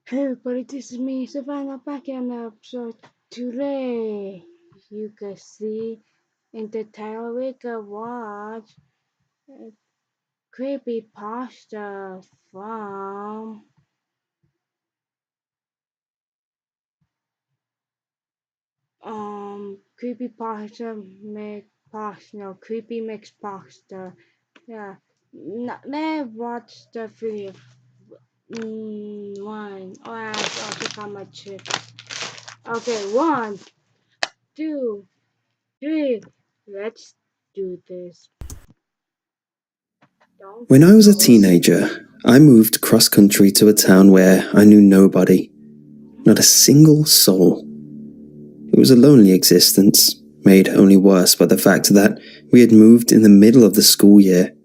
Hey everybody, this is me, Savannah, back in episode. Today, you can see in the title we can watch uh, creepypasta from creepypasta make pasta, no, creepy mix pasta. Yeah, let's watch the video. One. Oh, I also got my chips. Okay, one, two, three. Let's do this. Don't When I was a go. teenager, I moved cross country to a town where I knew nobody, not a single soul. It was a lonely existence, made only worse by the fact that we had moved in the middle of the school year.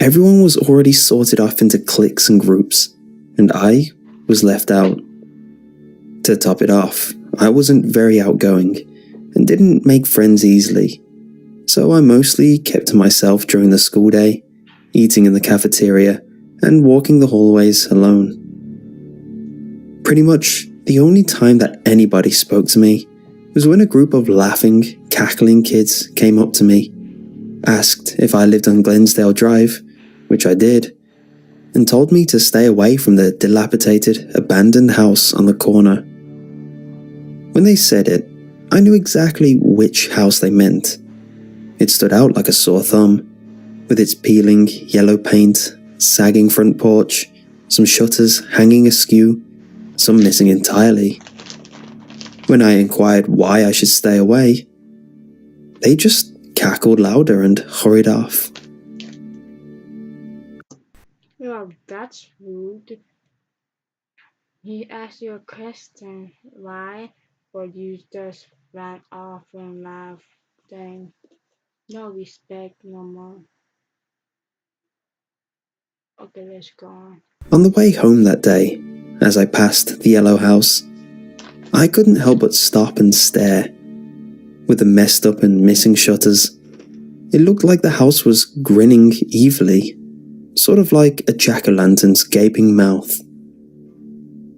Everyone was already sorted off into cliques and groups, and I was left out. To top it off, I wasn't very outgoing and didn't make friends easily, so I mostly kept to myself during the school day, eating in the cafeteria and walking the hallways alone. Pretty much the only time that anybody spoke to me was when a group of laughing, cackling kids came up to me, asked if I lived on Glensdale Drive, which I did, and told me to stay away from the dilapidated, abandoned house on the corner. When they said it, I knew exactly which house they meant. It stood out like a sore thumb, with its peeling, yellow paint, sagging front porch, some shutters hanging askew, some missing entirely. When I inquired why I should stay away, they just cackled louder and hurried off. Oh, that's rude. He asked you a question. Why? But you just ran off and laughed. Then no respect no more. Okay, let's go on. On the way home that day, as I passed the yellow house, I couldn't help but stop and stare. With the messed up and missing shutters, it looked like the house was grinning evilly, sort of like a jack-o'-lantern's gaping mouth.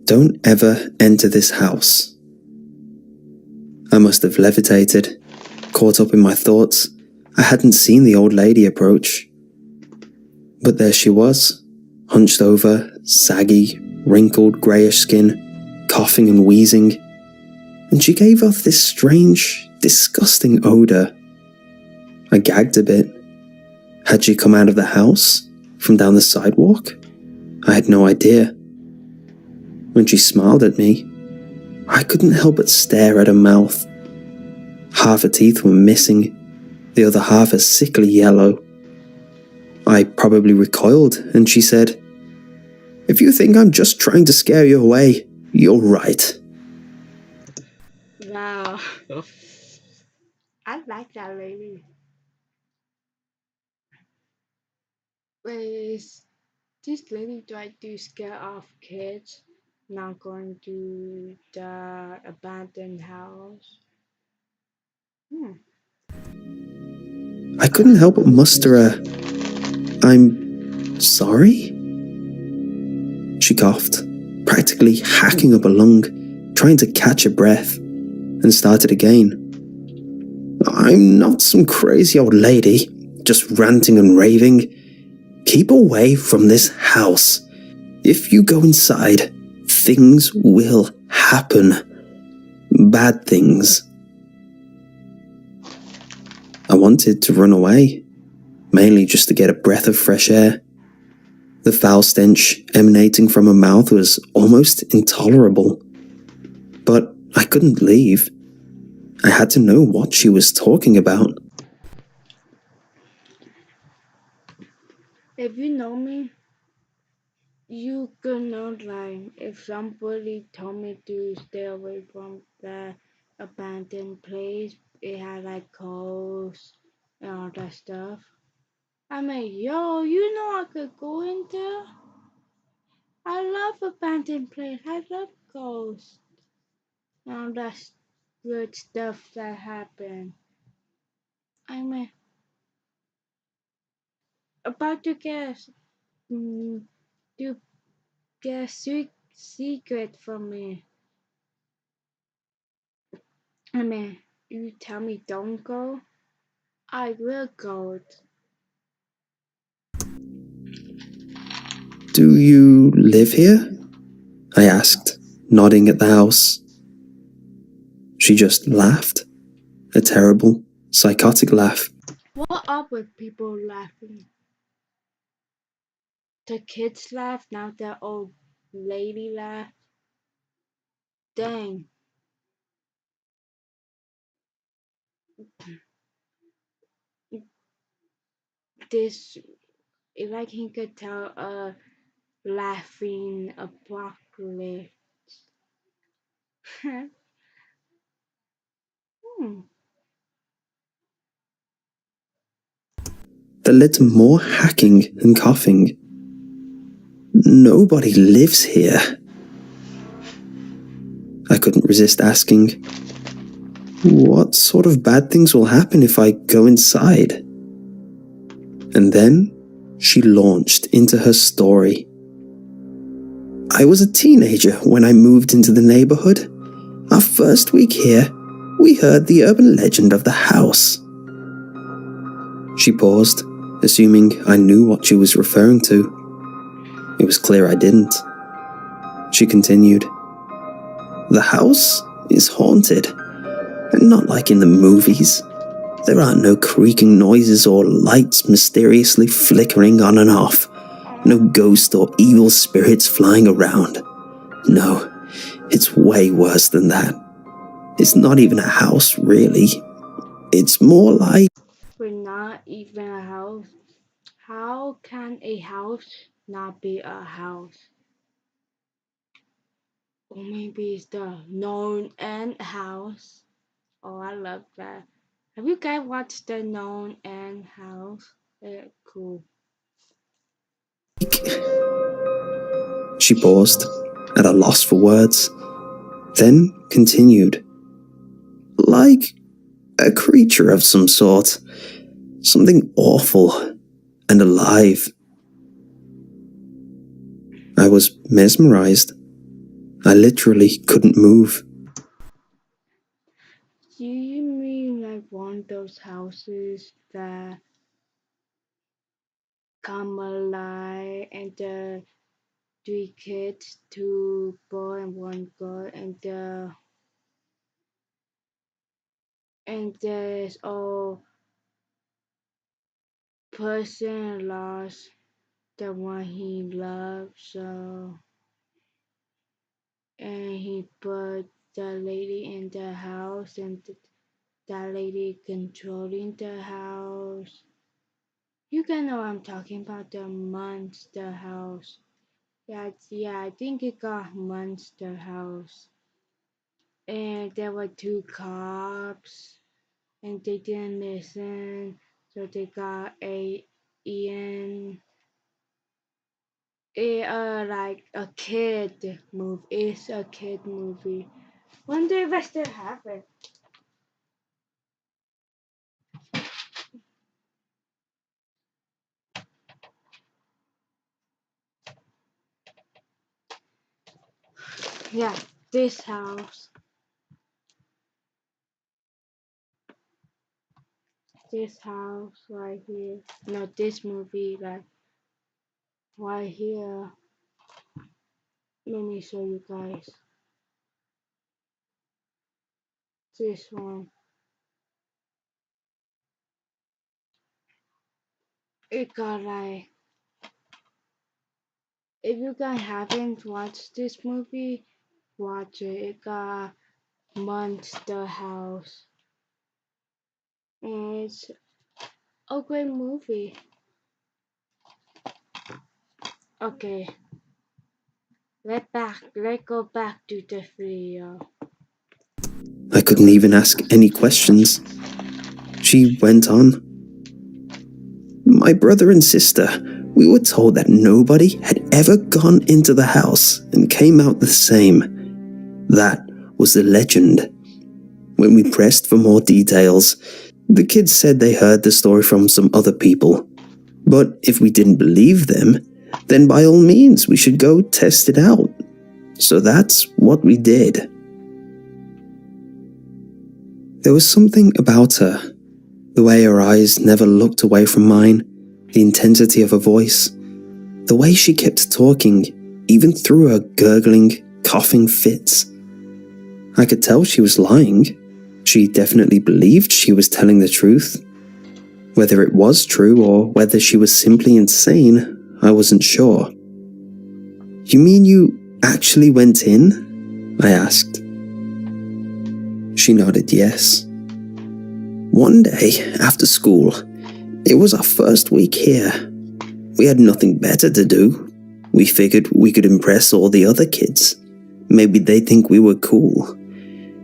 Don't ever enter this house. I must have levitated, caught up in my thoughts. I hadn't seen the old lady approach. But there she was, hunched over, saggy, wrinkled greyish skin, coughing and wheezing, and she gave off this strange, disgusting odour. I gagged a bit. Had she come out of the house? From down the sidewalk? I had no idea. When she smiled at me, I couldn't help but stare at her mouth. Half her teeth were missing, the other half a sickly yellow. I probably recoiled, and she said, "If you think I'm just trying to scare you away, you're right." Wow. I like that lady. Is this lady tried to scare off kids not going to the abandoned house? Hmm. I couldn't help but muster a, "I'm sorry?" She coughed, practically hacking up a lung, trying to catch her breath, and started again. "I'm not some crazy old lady, just ranting and raving. Keep away from this house. If you go inside, things will happen. Bad things." I wanted to run away, mainly just to get a breath of fresh air. The foul stench emanating from her mouth was almost intolerable. But I couldn't leave. I had to know what she was talking about. If you know me, you could know like if somebody told me to stay away from the abandoned place, it had like ghosts and all that stuff. I mean, yo, you know I could go in there. I love abandoned place. I love ghosts and all that good stuff that happen. I mean, about to guess, mm, to guess, secret from me. You tell me don't go, I will go. Do you live here? I asked, nodding at the house. She just laughed, a terrible, psychotic laugh. What up with people laughing? The kids laugh, now the old lady laugh. Dang, this it's like he could tell a laughing apocalypse. hmm. There led to more hacking and coughing. Nobody lives here. I couldn't resist asking, what sort of bad things will happen if I go inside? And then she launched into her story. I was a teenager when I moved into the neighborhood. Our first week here, we heard the urban legend of the house. She paused, assuming I knew what she was referring to. It was clear I didn't. She continued, "The house is haunted, and not like in the movies. There aren't no creaking noises or lights mysteriously flickering on and off. No ghost or evil spirits flying around. No, it's way worse than that. It's not even a house, really. It's more like..." We're not even a house. How can a house not be a house? Or maybe it's the known end house. Oh, I love that. Have you guys watched the known end house? They're cool. She paused, at a loss for words, then continued. Like a creature of some sort. Something awful and alive. I was mesmerized. I literally couldn't move. Do you mean like one of those houses that come alive and the three kids, two boy and one girl, and there's a person lost the one he loves, so and he put the lady in the house and that lady controlling the house. You can know I'm talking about the monster house. Yeah, I think it got monster house. And there were two cops and they didn't listen, so they got a Ian. Like a kid movie. It's a kid movie. Wonder if I still have it. Yeah, this house. This house right here. No, this movie like right here. Let me show you guys. This one. It got like, if you guys haven't watched this movie, watch it. It got Monster House. And it's a great movie. Okay, let's go back to the video. I couldn't even ask any questions. She went on. My brother and sister, we were told that nobody had ever gone into the house and came out the same. That was the legend. When we pressed for more details, the kids said they heard the story from some other people. But if we didn't believe them, then by all means we should go test it out. So that's what we did. There was something about her, the way her eyes never looked away from mine, the intensity of her voice, the way she kept talking, even through her gurgling, coughing fits. I could tell she was lying. She definitely believed she was telling the truth. Whether it was true or whether she was simply insane, I wasn't sure. You mean you actually went in? I asked. She nodded yes. One day, after school, it was our first week here. We had nothing better to do. We figured we could impress all the other kids. Maybe they'd think we were cool.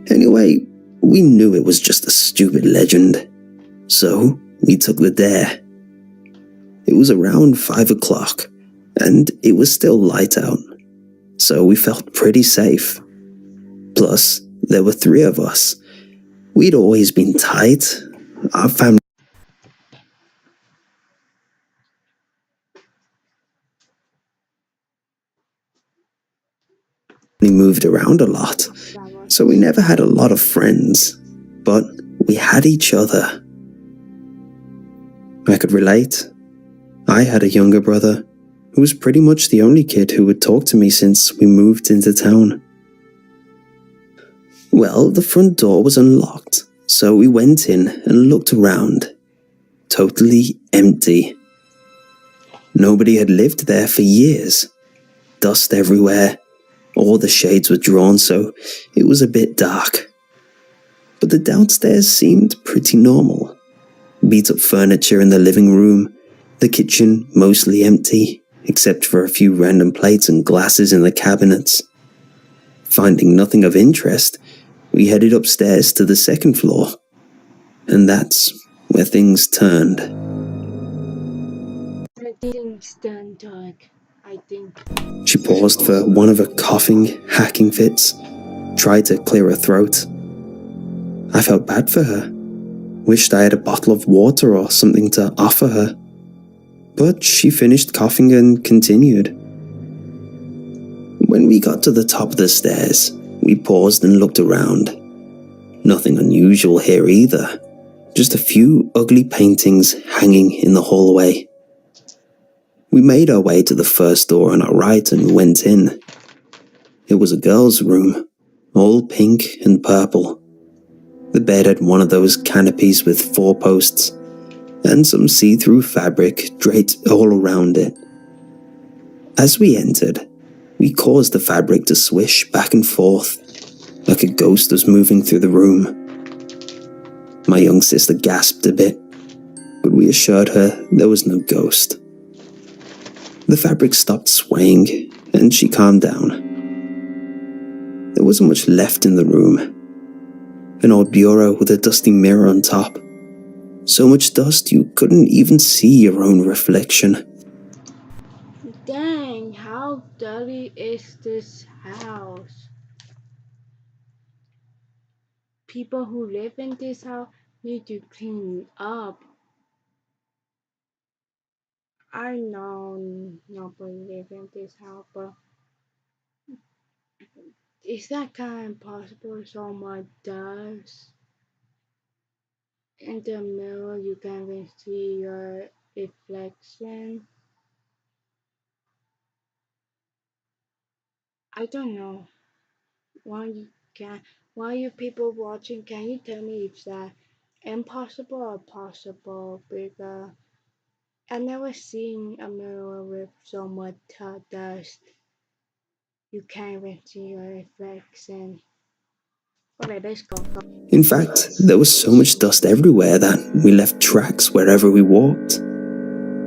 Anyway, we knew it was just a stupid legend. So, we took the dare. It was around 5 o'clock, and it was still light out. So we felt pretty safe. Plus, there were 3 of us. We'd always been tight. Our family moved around a lot, That was so we never had a lot of friends. But we had each other. I could relate. I had a younger brother who was pretty much the only kid who would talk to me since we moved into town. Well, the front door was unlocked, so we went in and looked around. Totally empty. Nobody had lived there for years. Dust everywhere. All the shades were drawn, so it was a bit dark. But the downstairs seemed pretty normal. Beat-up furniture in the living room, the kitchen mostly empty, except for a few random plates and glasses in the cabinets. Finding nothing of interest, we headed upstairs to the second floor. And that's where things turned. things done dark, I think. She paused for one of her coughing, hacking fits, tried to clear her throat. I felt bad for her, wished I had a bottle of water or something to offer her. But she finished coughing and continued. When we got to the top of the stairs, we paused and looked around. Nothing unusual here either, just a few ugly paintings hanging in the hallway. We made our way to the first door on our right and went in. It was a girl's room, all pink and purple. The bed had one of those canopies with 4 posts, and some see-through fabric draped all around it. As we entered, we caused the fabric to swish back and forth, like a ghost was moving through the room. My young sister gasped a bit, but we assured her there was no ghost. The fabric stopped swaying, and she calmed down. There wasn't much left in the room. An old bureau with a dusty mirror on top. So much dust you couldn't even see your own reflection. Dang, how dirty is this house? People who live in this house need to clean up. I know nobody live in this house, but is that kind of impossible? So much dust. In the mirror, you can even see your reflection. I don't know. Why you can? Why you people watching? Can you tell me if that impossible or possible? Because I never seen a mirror with so much dust. You can't even see your reflection. Okay, let's go. In fact, there was so much dust everywhere that we left tracks wherever we walked.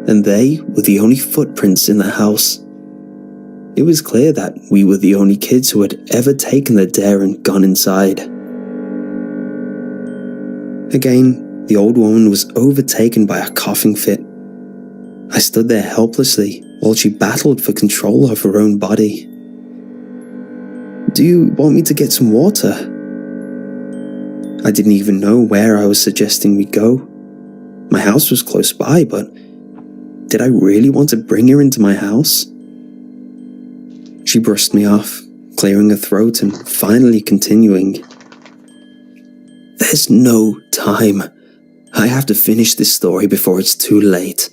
And they were the only footprints in the house. It was clear that we were the only kids who had ever taken the dare and gone inside. Again, the old woman was overtaken by a coughing fit. I stood there helplessly while she battled for control of her own body. Do you want me to get some water? I didn't even know where I was suggesting we go. My house was close by, but did I really want to bring her into my house? She brushed me off, clearing her throat and finally continuing. There's no time. I have to finish this story before it's too late.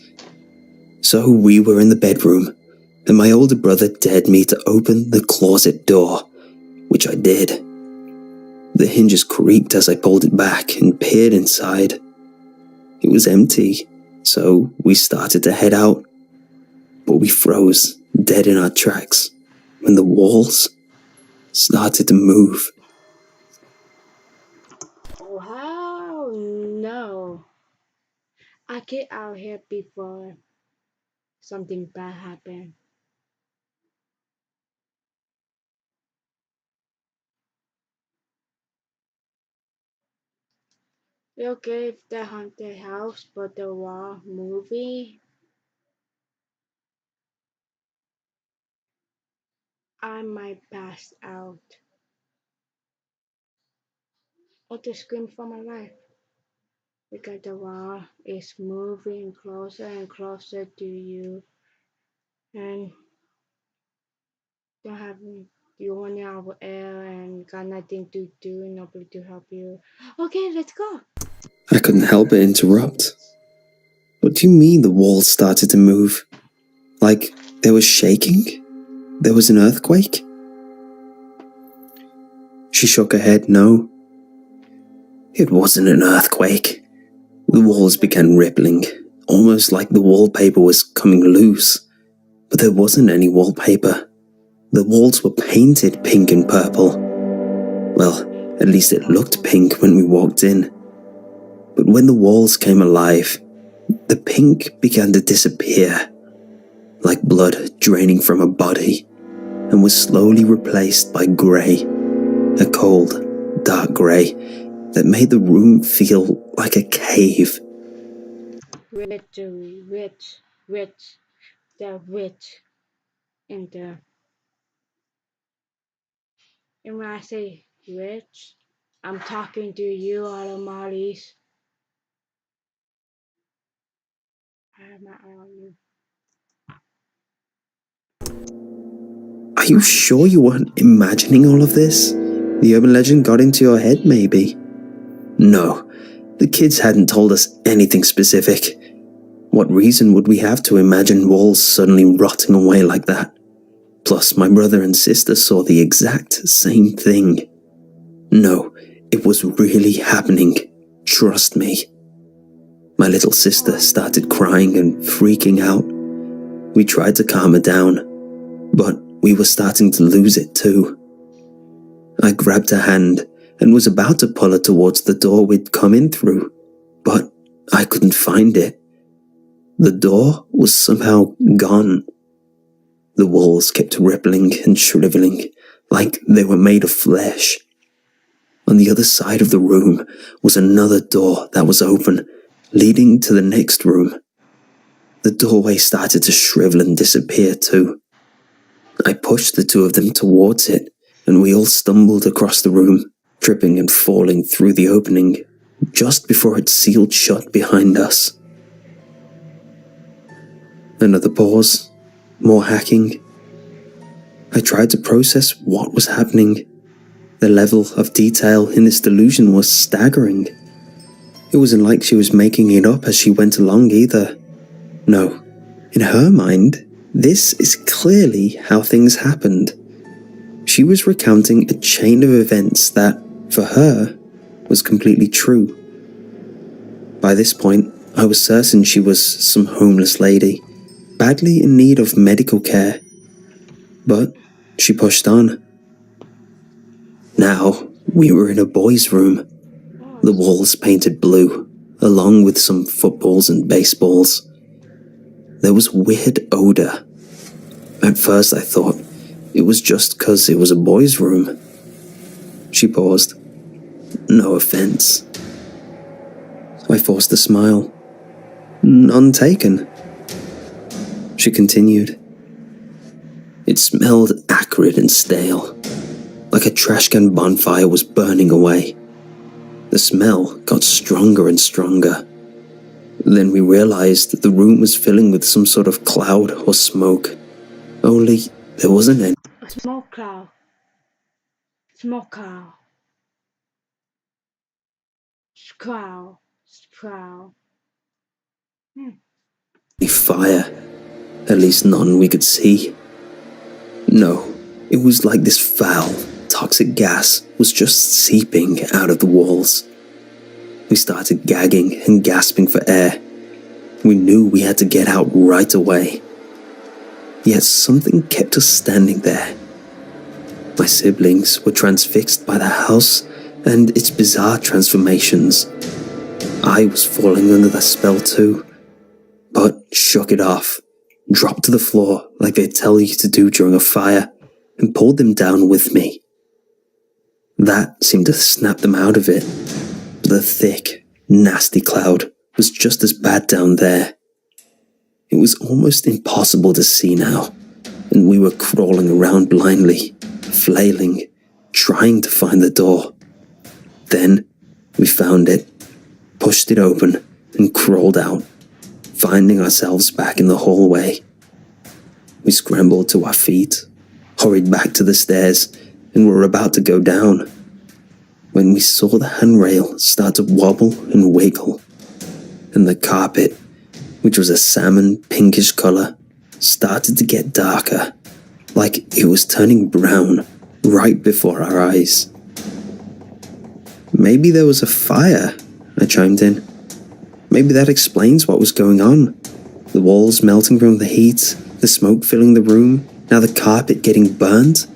So we were in the bedroom, and my older brother dared me to open the closet door, which I did. The hinges creaked as I pulled it back and peered inside. It was empty, so we started to head out. But we froze, dead in our tracks, when the walls started to move. Wow, no. I get out here before something bad happened. You gave the haunted house but the wall movie. I might pass out or to scream for my life because the wall is moving closer and closer to you and don't have you only have air and got nothing to do, nobody to help you. Okay, let's go. I couldn't help but interrupt. What do you mean the walls started to move? Like they were shaking? There was an earthquake? She shook her head no. It wasn't an earthquake. The walls began rippling, almost like the wallpaper was coming loose. But there wasn't any wallpaper. The walls were painted pink and purple. Well, at least it looked pink when we walked in. But when the walls came alive, the pink began to disappear, like blood draining from a body, and was slowly replaced by grey, a cold, dark grey that made the room feel like a cave. Rich, rich, the rich in the. And when I say rich, I'm talking to you, Automatis. I have my eye on you. Are you sure you weren't imagining all of this? The urban legend got into your head, maybe? No, the kids hadn't told us anything specific. What reason would we have to imagine walls suddenly rotting away like that? Plus, my brother and sister saw the exact same thing. No, it was really happening. Trust me. My little sister started crying and freaking out. We tried to calm her down, but we were starting to lose it too. I grabbed her hand and was about to pull her towards the door we'd come in through, but I couldn't find it. The door was somehow gone. The walls kept rippling and shriveling like they were made of flesh. On the other side of the room was another door that was open, leading to the next room. The doorway started to shrivel and disappear too. I pushed the two of them towards it, and we all stumbled across the room, tripping and falling through the opening, just before it sealed shut behind us. Another pause, more hacking. I tried to process what was happening. The level of detail in this delusion was staggering. It wasn't like she was making it up as she went along either. No, in her mind, this is clearly how things happened. She was recounting a chain of events that, for her, was completely true. By this point, I was certain she was some homeless lady, badly in need of medical care. But she pushed on. Now, we were in a boy's room. The walls painted blue, along with some footballs and baseballs. There was weird odor. At first I thought it was just 'cause it was a boy's room. She paused. No offense. I forced a smile. None taken. She continued. It smelled acrid and stale, like a trash can bonfire was burning away. The smell got stronger and stronger. Then we realized that the room was filling with some sort of cloud or smoke. Only there wasn't any. A smoke cloud. Smoker. Scowl. Sprowl. Fire. At least none we could see. No, it was like this foul, toxic gas was just seeping out of the walls. We started gagging and gasping for air. We knew we had to get out right away. Yet something kept us standing there. My siblings were transfixed by the house and its bizarre transformations. I was falling under the spell too, but shook it off, dropped to the floor like they tell you to do during a fire, and pulled them down with me. That seemed to snap them out of it, but the thick, nasty cloud was just as bad down there. It was almost impossible to see now, and we were crawling around blindly, flailing, trying to find the door. Then we found it, pushed it open, and crawled out, finding ourselves back in the hallway. We scrambled to our feet, hurried back to the stairs, and were about to go down, when we saw the handrail start to wobble and wiggle, and the carpet, which was a salmon pinkish color, started to get darker, like it was turning brown right before our eyes. Maybe there was a fire, I chimed in. Maybe that explains what was going on. The walls melting from the heat, the smoke filling the room, now the carpet getting burned.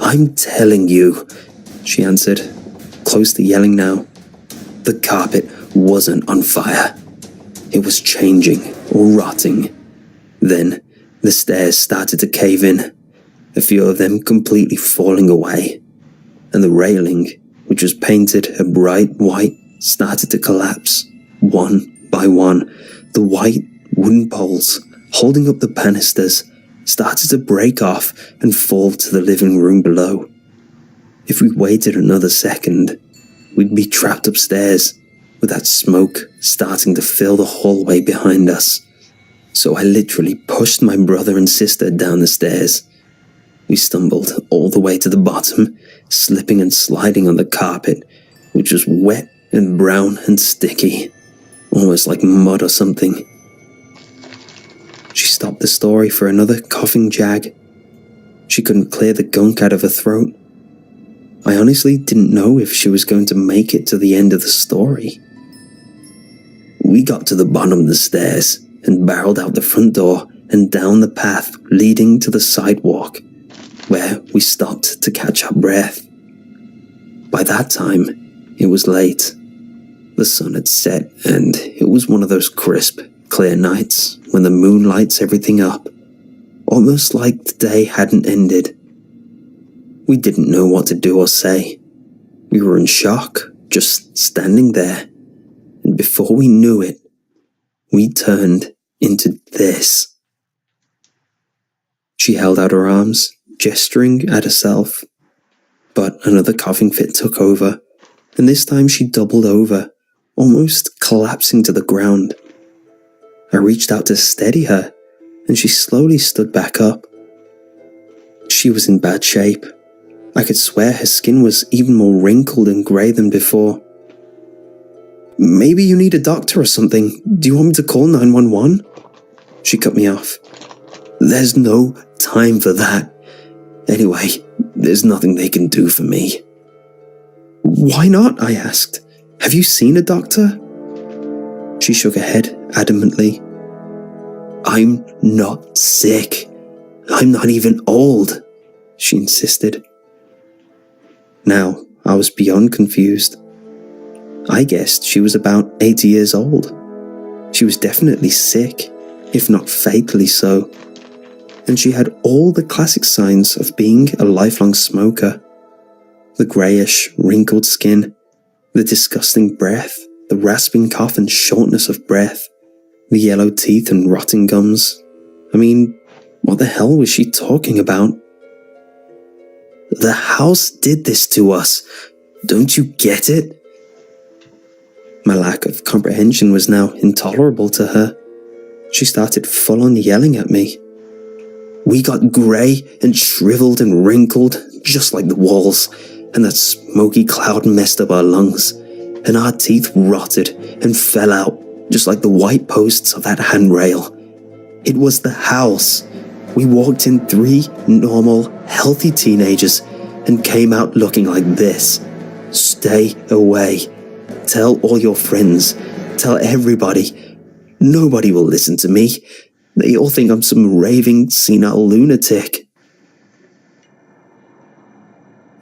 I'm telling you, she answered, close to yelling now. The carpet wasn't on fire. It was changing or rotting. Then the stairs started to cave in, a few of them completely falling away, and the railing, which was painted a bright white, started to collapse, one by one. The white wooden poles holding up the banisters started to break off and fall to the living room below. If we waited another second, we'd be trapped upstairs, with that smoke starting to fill the hallway behind us. So I literally pushed my brother and sister down the stairs. We stumbled all the way to the bottom, slipping and sliding on the carpet, which was wet and brown and sticky, almost like mud or something. She stopped the story for another coughing jag. She couldn't clear the gunk out of her throat. I honestly didn't know if she was going to make it to the end of the story. We got to the bottom of the stairs and barreled out the front door and down the path leading to the sidewalk, where we stopped to catch our breath. By that time, it was late. The sun had set, and it was one of those crisp, clear nights when the moon lights everything up, almost like the day hadn't ended. We didn't know what to do or say. We were in shock, just standing there, and before we knew it, we turned into this. She held out her arms, gesturing at herself, but another coughing fit took over, and this time she doubled over, almost collapsing to the ground. I reached out to steady her, and she slowly stood back up. She was in bad shape. I could swear her skin was even more wrinkled and grey than before. Maybe you need a doctor or something. Do you want me to call 911? She cut me off. There's no time for that. Anyway, there's nothing they can do for me. Why not? I asked. Have you seen a doctor? She shook her head adamantly. I'm not sick. I'm not even old, she insisted. Now, I was beyond confused. I guessed she was about 80 years old. She was definitely sick, if not fatally so, and she had all the classic signs of being a lifelong smoker. The greyish, wrinkled skin, the disgusting breath, the rasping cough and shortness of breath, the yellow teeth and rotting gums. I mean, what the hell was she talking about? The house did this to us. Don't you get it? My lack of comprehension was now intolerable to her. She started full-on yelling at me. We got grey and shriveled and wrinkled, just like the walls, and that smoky cloud messed up our lungs, and our teeth rotted and fell out, just like the white posts of that handrail. It was the house. We walked in three normal, healthy teenagers and came out looking like this. Stay away. Tell all your friends. Tell everybody. Nobody will listen to me. They all think I'm some raving, senile lunatic.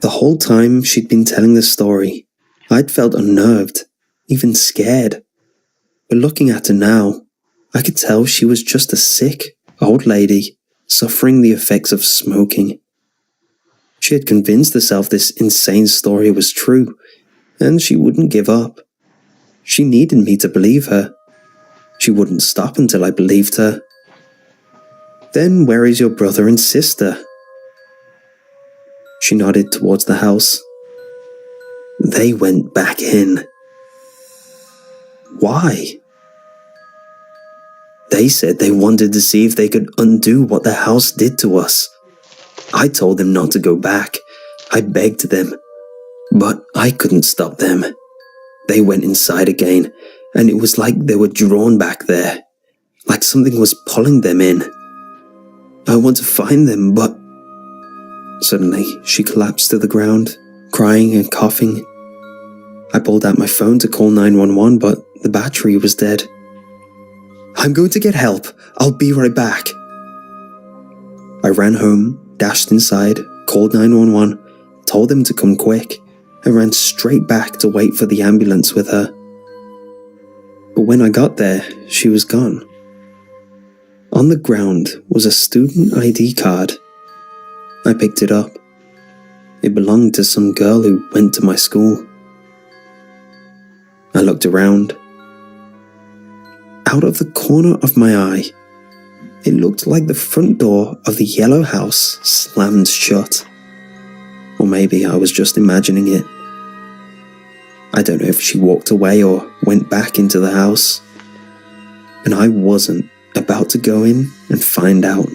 The whole time she'd been telling the story, I'd felt unnerved, even scared. But looking at her now, I could tell she was just a sick, old lady suffering the effects of smoking. She had convinced herself this insane story was true, and she wouldn't give up. She needed me to believe her. She wouldn't stop until I believed her. Then where is your brother and sister? She nodded towards the house. They went back in. Why? They said they wanted to see if they could undo what the house did to us. I told them not to go back. I begged them. But I couldn't stop them. They went inside again, and it was like they were drawn back there, like something was pulling them in. I want to find them, but... Suddenly, she collapsed to the ground, crying and coughing. I pulled out my phone to call 911, but the battery was dead. I'm going to get help. I'll be right back. I ran home, dashed inside, called 911, told them to come quick, and ran straight back to wait for the ambulance with her. But when I got there, she was gone. On the ground was a student ID card. I picked it up. It belonged to some girl who went to my school. I looked around. Out of the corner of my eye, it looked like the front door of the yellow house slammed shut. Or maybe I was just imagining it. I don't know if she walked away or went back into the house. And I wasn't about to go in and find out.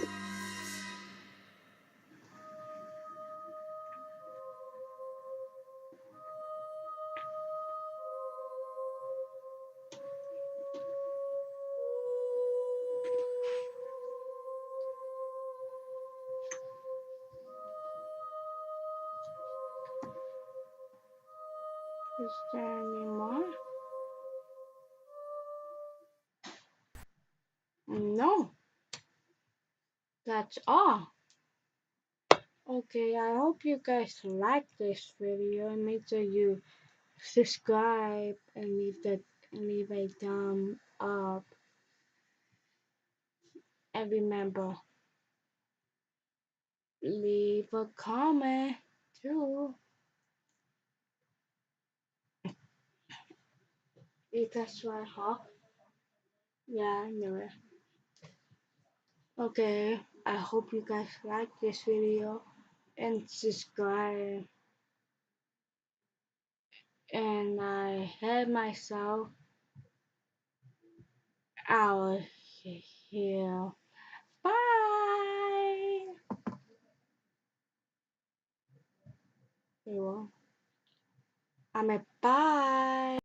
Is there any more? No, that's all. Okay, I hope you guys like this video and make sure you subscribe and leave a thumb up, and remember, leave a comment too. If that's right, huh? Yeah, I knew it. Okay, I hope you guys like this video and subscribe. And I head myself out here. Bye. You will. I'm a bye.